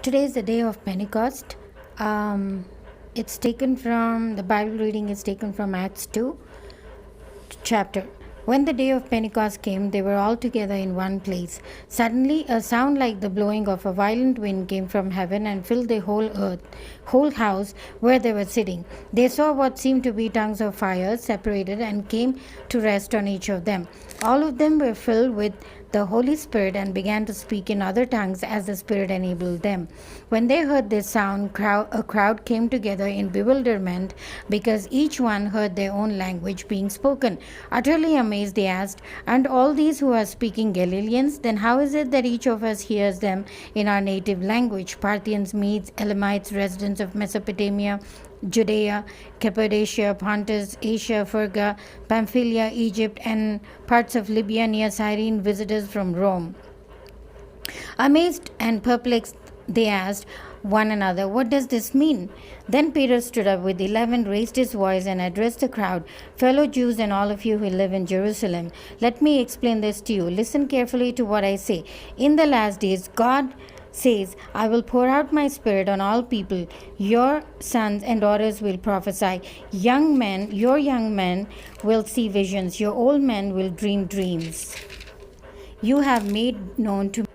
Today is the day of Pentecost. It's taken from the Bible reading is taken from Acts 2 chapter. When the day of Pentecost came, they were all together in one place. Suddenly, a sound like the blowing of a violent wind came from heaven and filled the whole house where they were sitting. They saw what seemed to be tongues of fire separated and came to rest on each of them. All of them were filled with the Holy Spirit and began to speak in other tongues as the Spirit enabled them. When they heard this sound, a crowd came together in bewilderment because each one heard their own language being spoken. Utterly amazed, they asked, "And all these who are speaking Galileans? Then how is it that each of us hears them in our native language?" Parthians, Medes, Elamites, residents of Mesopotamia, Judea, Cappadocia, Pontus, Asia, Phrygia, Pamphylia, Egypt, and parts of Libya near Cyrene, visitors from Rome. Amazed and perplexed, they asked one another, "What does this mean?" Then Peter stood up with 11, raised his voice, and addressed the crowd. "Fellow Jews and all of you who live in Jerusalem, let me explain this to you. Listen carefully to what I say. In the last days, God says, "I will pour out my spirit on all people. Your sons and daughters will prophesy. Your young men will see visions. Your old men will dream dreams. You have made known to